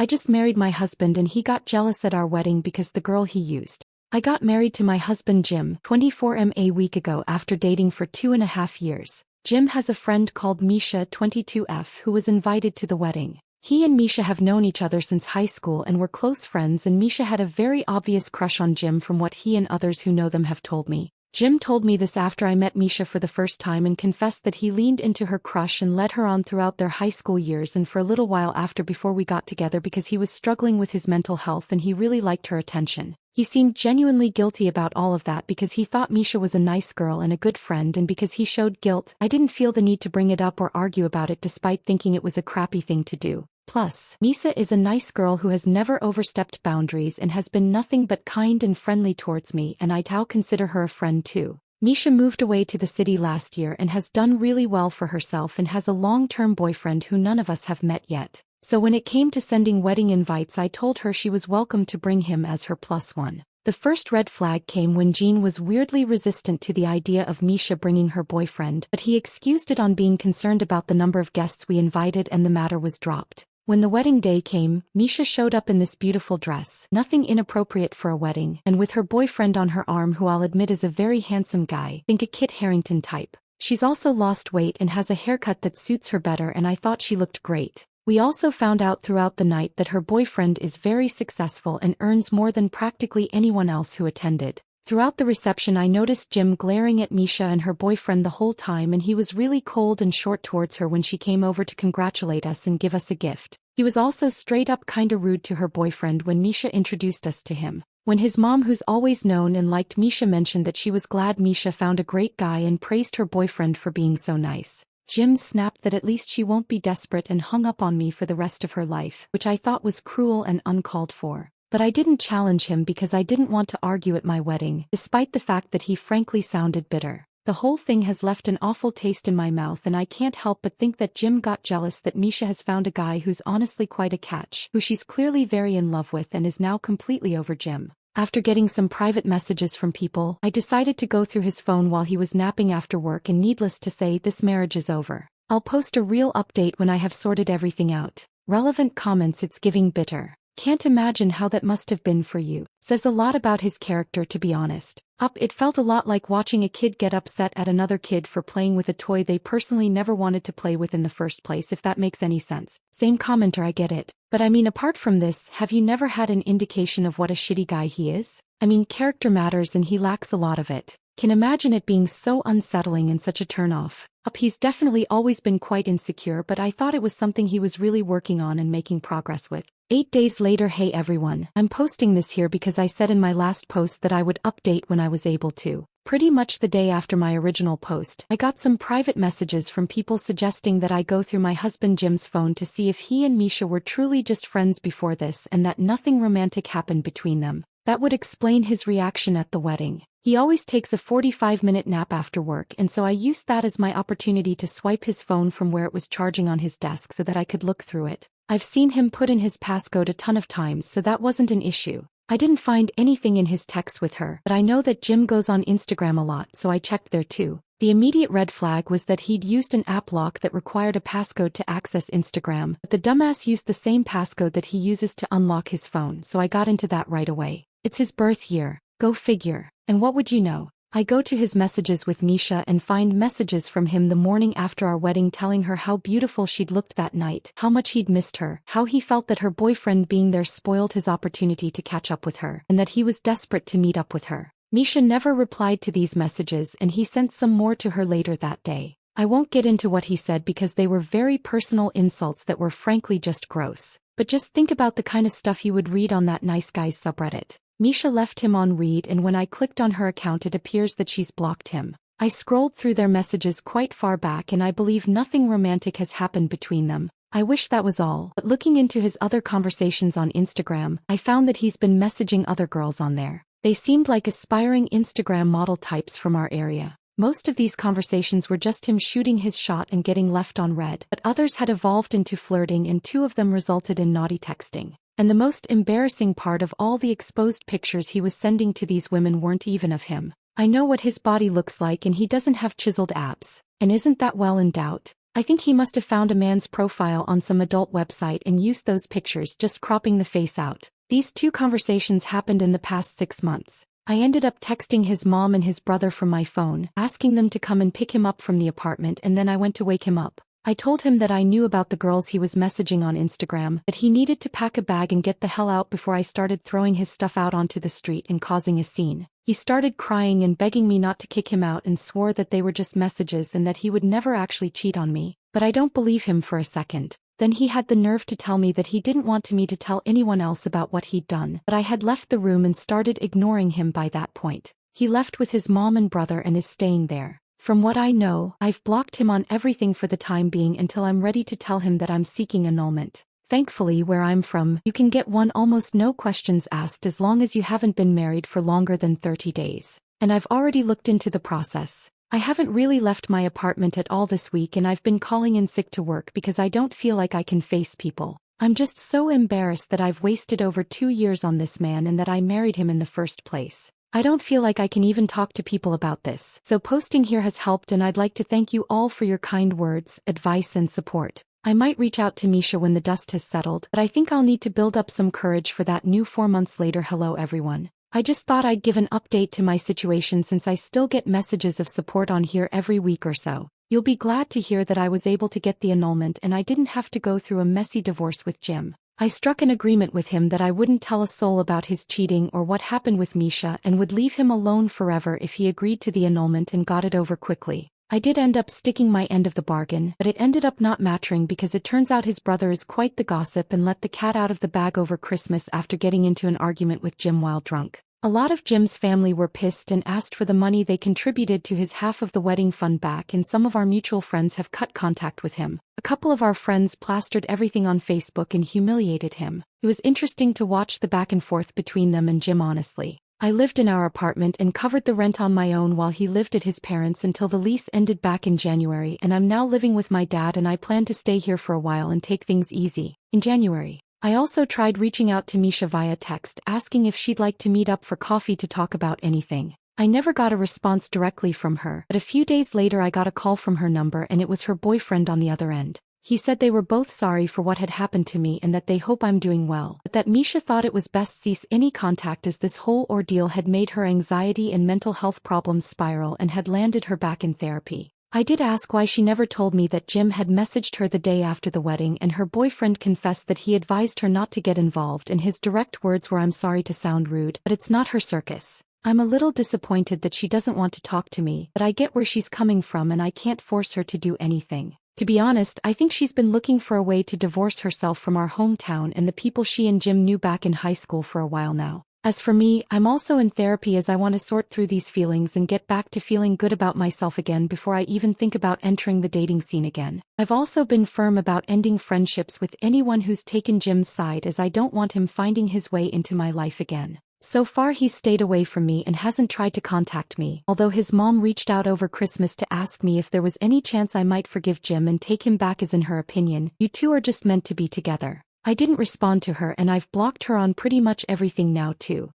I just married my husband and he got jealous at our wedding because the girl he used. I got married to my husband Jim, 24m a week ago after dating for 2.5 years. Jim has a friend called Misha, 22f, who was invited to the wedding. He and Misha have known each other since high school and were close friends, and Misha had a very obvious crush on Jim from what he and others who know them have told me. Jim told me this after I met Misha for the first time and confessed that he leaned into her crush and led her on throughout their high school years and for a little while after before we got together because he was struggling with his mental health and he really liked her attention. He seemed genuinely guilty about all of that because he thought Misha was a nice girl and a good friend, and because he showed guilt, I didn't feel the need to bring it up or argue about it despite thinking it was a crappy thing to do. Plus, Misha is a nice girl who has never overstepped boundaries and has been nothing but kind and friendly towards me, and I now consider her a friend too. Misha moved away to the city last year and has done really well for herself and has a long-term boyfriend who none of us have met yet. So when it came to sending wedding invites, I told her she was welcome to bring him as her +1. The first red flag came when Jean was weirdly resistant to the idea of Misha bringing her boyfriend, but he excused it on being concerned about the number of guests we invited and the matter was dropped. When the wedding day came, Misha showed up in this beautiful dress, nothing inappropriate for a wedding, and with her boyfriend on her arm, who I'll admit is a very handsome guy, think a Kit Harington type. She's also lost weight and has a haircut that suits her better, and I thought she looked great. We also found out throughout the night that her boyfriend is very successful and earns more than practically anyone else who attended. Throughout the reception, I noticed Jim glaring at Misha and her boyfriend the whole time, and he was really cold and short towards her when she came over to congratulate us and give us a gift. He was also straight up kinda rude to her boyfriend when Misha introduced us to him. When his mom, who's always known and liked Misha, mentioned that she was glad Misha found a great guy and praised her boyfriend for being so nice, Jim snapped that at least she won't be desperate and hung up on me for the rest of her life, which I thought was cruel and uncalled for. But I didn't challenge him because I didn't want to argue at my wedding, despite the fact that he frankly sounded bitter. The whole thing has left an awful taste in my mouth, and I can't help but think that Jim got jealous that Misha has found a guy who's honestly quite a catch, who she's clearly very in love with, and is now completely over Jim. After getting some private messages from people, I decided to go through his phone while he was napping after work, and needless to say, this marriage is over. I'll post a real update when I have sorted everything out. Relevant comments: it's giving bitter. Can't imagine how that must have been for you. Says a lot about his character, to be honest. It felt a lot like watching a kid get upset at another kid for playing with a toy they personally never wanted to play with in the first place, if that makes any sense. Same commenter, I get it. But I mean, apart from this, have you never had an indication of what a shitty guy he is? I mean, character matters and he lacks a lot of it. Can imagine it being so unsettling and such a turn-off. He's definitely always been quite insecure, but I thought it was something he was really working on and making progress with. 8 days later. Hey everyone, I'm posting this here because I said in my last post that I would update when I was able to. Pretty much the day after my original post, I got some private messages from people suggesting that I go through my husband Jim's phone to see if he and Misha were truly just friends before this and that nothing romantic happened between them. That would explain his reaction at the wedding. He always takes a 45-minute nap after work, and so I used that as my opportunity to swipe his phone from where it was charging on his desk so that I could look through it. I've seen him put in his passcode a ton of times, so that wasn't an issue. I didn't find anything in his texts with her, but I know that Jim goes on Instagram a lot, so I checked there too. The immediate red flag was that he'd used an app lock that required a passcode to access Instagram, but the dumbass used the same passcode that he uses to unlock his phone, so I got into that right away. It's his birth year. Go figure. And what would you know? I go to his messages with Misha and find messages from him the morning after our wedding telling her how beautiful she'd looked that night, how much he'd missed her, how he felt that her boyfriend being there spoiled his opportunity to catch up with her, and that he was desperate to meet up with her. Misha never replied to these messages, and he sent some more to her later that day. I won't get into what he said because they were very personal insults that were frankly just gross. But just think about the kind of stuff you would read on that nice guys subreddit. Misha left him on read, and when I clicked on her account it appears that she's blocked him. I scrolled through their messages quite far back and I believe nothing romantic has happened between them. I wish that was all, but looking into his other conversations on Instagram, I found that he's been messaging other girls on there. They seemed like aspiring Instagram model types from our area. Most of these conversations were just him shooting his shot and getting left on read, but others had evolved into flirting and 2 of them resulted in naughty texting. And the most embarrassing part of all, the exposed pictures he was sending to these women weren't even of him. I know what his body looks like and he doesn't have chiseled abs. And isn't that well in doubt? I think he must have found a man's profile on some adult website and used those pictures, just cropping the face out. These two conversations happened in the past 6 months. I ended up texting his mom and his brother from my phone, asking them to come and pick him up from the apartment, and then I went to wake him up. I told him that I knew about the girls he was messaging on Instagram, that he needed to pack a bag and get the hell out before I started throwing his stuff out onto the street and causing a scene. He started crying and begging me not to kick him out and swore that they were just messages and that he would never actually cheat on me. But I don't believe him for a second. Then he had the nerve to tell me that he didn't want me to tell anyone else about what he'd done, but I had left the room and started ignoring him by that point. He left with his mom and brother and is staying there. From what I know, I've blocked him on everything for the time being until I'm ready to tell him that I'm seeking annulment. Thankfully, where I'm from, you can get one almost no questions asked as long as you haven't been married for longer than 30 days. And I've already looked into the process. I haven't really left my apartment at all this week, and I've been calling in sick to work because I don't feel like I can face people. I'm just so embarrassed that I've wasted over 2 years on this man and that I married him in the first place. I don't feel like I can even talk to people about this. So posting here has helped, and I'd like to thank you all for your kind words, advice and support. I might reach out to Misha when the dust has settled, but I think I'll need to build up some courage for that new 4 months later. Hello everyone. I just thought I'd give an update to my situation since I still get messages of support on here every week or so. You'll be glad to hear that I was able to get the annulment and I didn't have to go through a messy divorce with Jim. I struck an agreement with him that I wouldn't tell a soul about his cheating or what happened with Misha and would leave him alone forever if he agreed to the annulment and got it over quickly. I did end up sticking my end of the bargain, but it ended up not matching because it turns out his brother is quite the gossip and let the cat out of the bag over Christmas after getting into an argument with Jim while drunk. A lot of Jim's family were pissed and asked for the money they contributed to his half of the wedding fund back, and some of our mutual friends have cut contact with him. A couple of our friends plastered everything on Facebook and humiliated him. It was interesting to watch the back and forth between them and Jim. Honestly, I lived in our apartment and covered the rent on my own while he lived at his parents' until the lease ended back in January, and I'm now living with my dad and I plan to stay here for a while and take things easy. In January, I also tried reaching out to Misha via text asking if she'd like to meet up for coffee to talk about anything. I never got a response directly from her, but a few days later I got a call from her number and it was her boyfriend on the other end. He said they were both sorry for what had happened to me and that they hope I'm doing well, but that Misha thought it was best cease any contact as this whole ordeal had made her anxiety and mental health problems spiral and had landed her back in therapy. I did ask why she never told me that Jim had messaged her the day after the wedding, and her boyfriend confessed that he advised her not to get involved, and his direct words were, "I'm sorry to sound rude, but it's not her circus." I'm a little disappointed that she doesn't want to talk to me, but I get where she's coming from and I can't force her to do anything. To be honest, I think she's been looking for a way to divorce herself from our hometown and the people she and Jim knew back in high school for a while now. As for me, I'm also in therapy as I want to sort through these feelings and get back to feeling good about myself again before I even think about entering the dating scene again. I've also been firm about ending friendships with anyone who's taken Jim's side, as I don't want him finding his way into my life again. So far he's stayed away from me and hasn't tried to contact me, although his mom reached out over Christmas to ask me if there was any chance I might forgive Jim and take him back, as in her opinion, "You two are just meant to be together." I didn't respond to her and I've blocked her on pretty much everything now too.